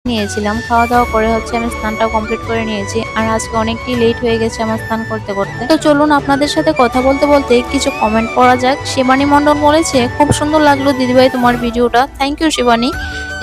নিয়েছিলাম। খাওয়া দাওয়া করে হচ্ছে আমি স্নানটা কমপ্লিট করে নিয়েছি। আর আজকে অনেকটাই লেট হয়ে গেছে আমার স্নান করতে করতে। তো চলুন আপনাদের সাথে কথা বলতে বলতে কিছু কমেন্ট পড়া যাক। শিবানী মন্ডল বলেছে, খুব সুন্দর লাগলো দিদিভাই তোমার ভিডিওটা। Thank you Shivani.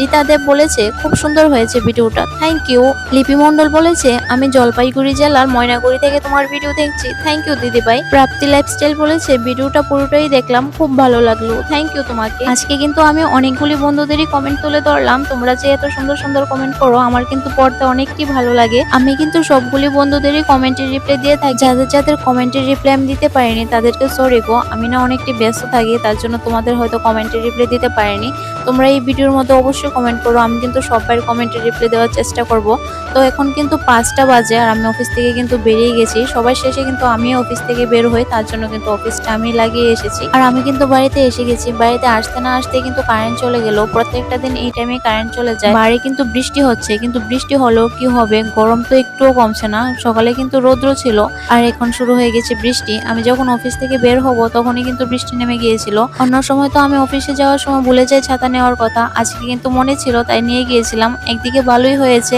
রীতা দেব বলেছে, খুব সুন্দর হয়েছে ভিডিওটা, থ্যাংক ইউ। লিপি মন্ডল বলেছে, আমি জলপাইগুড়ি জেলার ময়নাগুড়ি থেকে তোমার ভিডিও দেখছি, থ্যাংক ইউ দিদিভাই। প্রাপ্তি লাইফস্টাইল বলেছে, ভিডিওটা পুরোটাই দেখলাম, খুব ভালো লাগলো, থ্যাংক ইউ তোমাকে। আজকে কিন্তু আমি অনেকগুলি বন্ধুদেরই কমেন্ট তুলে ধরলাম। তোমরা যে এত সুন্দর সুন্দর কমেন্ট করো আমার কিন্তু পড়তে অনেকটি ভালো লাগে। আমি কিন্তু সবগুলি বন্ধুদেরই কমেন্টের রিপ্লাই দিয়ে থাকি। যাদের যাদের কমেন্টের রিপ্লাই আমি দিতে পারিনি তাদেরকে সরি গো, আমি না অনেকটি ব্যস্ত থাকি, তার জন্য তোমাদের হয়তো কমেন্টের রিপ্লাই দিতে পারিনি। তোমরা এই ভিডিওর মধ্যে অবশ্যই কমেন্ট করো, আমি কিন্তু সবার কমেন্টের রিপ্লাই দেওয়ার চেষ্টা করব। তো এখন কিন্তু 5টা বাজে আর আমি অফিস থেকে কিন্তু বেরিয়ে গেছি। সবার শেষে কিন্তু আমি অফিস থেকে বের হই, তার জন্য কিন্তু অফিসটা আমি লাগিয়ে এসেছি। আর আমি কিন্তু বাড়িতে এসে গেছি। বাড়িতে আসতে না আসতে কিন্তু কারেন্ট চলে গেল। প্রত্যেকটা দিন এই টাইমে কারেন্ট চলে যায়। বাইরে কিন্তু বৃষ্টি হচ্ছে, কিন্তু বৃষ্টি হলেও কি হবে, গরম তো একটুও কমছে না। সকালে কিন্তু রৌদ্র ছিল আর এখন শুরু হয়ে গেছে বৃষ্টি। আমি যখন অফিস থেকে বের হব তখনই কিন্তু বৃষ্টি নেমে গিয়েছিল। অন্য সময় তো আমি অফিসে যাওয়ার সময় ভুলে যাই ছাতা নেওয়ার কথা, আজকে কিন্তু মনে ছিল তাই নিয়ে গিয়েছিলাম। একদিকে ভালোই হয়েছে,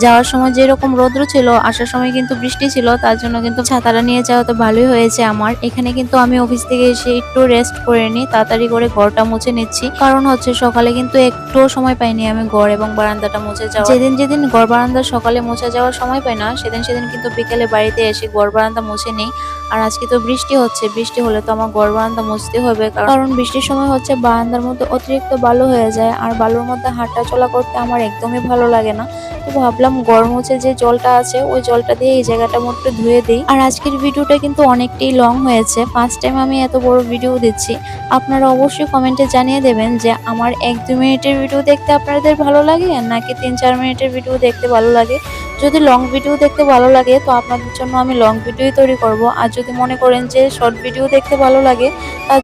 যাওয়ার সময় যেরকম রৌদ্র ছিল আসার সময় কিন্তু বৃষ্টি ছিল, তার জন্য কিন্তু ছাতাটা নিয়ে যাওয়া তো ভালোই হয়েছে আমার। এখানে কিন্তু আমি অফিস থেকে এসে একটু রেস্ট করে নিই, তাড়াতাড়ি করে ঘরটা মুছে নিচ্ছি। কারণ হচ্ছে সকালে কিন্তু একটুও সময় পাইনি আমি ঘর এবং বারান্দাটা মুছে যাওয়া। যেদিন যেদিন ঘর বারান্দা সকালে মুছে যাওয়ার সময় পাই না, সেদিন সেদিন কিন্তু বিকেলে বাড়িতে এসে ঘর বারান্দা মুছে নিই। আর আজকে তো বৃষ্টি হচ্ছে, বৃষ্টি হলে তো আমার ঘর বারান্দা মুছতে হবে, কারণ বৃষ্টির সময় হচ্ছে বারান্দার মধ্যে অতিরিক্ত বালু হয়ে যায় আর বালুর মধ্যে হাঁটা চলা করতে আমার একদমই ভালো লাগে না। তো ভাবলাম ঘর মুছে যে জলটা আছে ওই জলটা দিয়ে এই জায়গাটা মধ্যে ধুয়ে দিই। আর আজকের ভিডিওটা কিন্তু অনেকটাই লং হয়েছে, ফার্স্ট টাইম আমি এত বড় ভিডিও দিচ্ছি। আপনারা অবশ্যই কমেন্টে জানিয়ে দেবেন যে আমার 1-2 মিনিটের ভিডিও দেখতে আপনাদের ভালো লাগে নাকি 3-4 মিনিটের ভিডিও দেখতে ভালো লাগে। যদি লং ভিডিও দেখতে ভালো লাগে তো আপনাদের জন্য আমি লং ভিডিওই তৈরি করব। আর যদি মনে করেন যে শর্ট ভিডিও দেখতে ভালো লাগে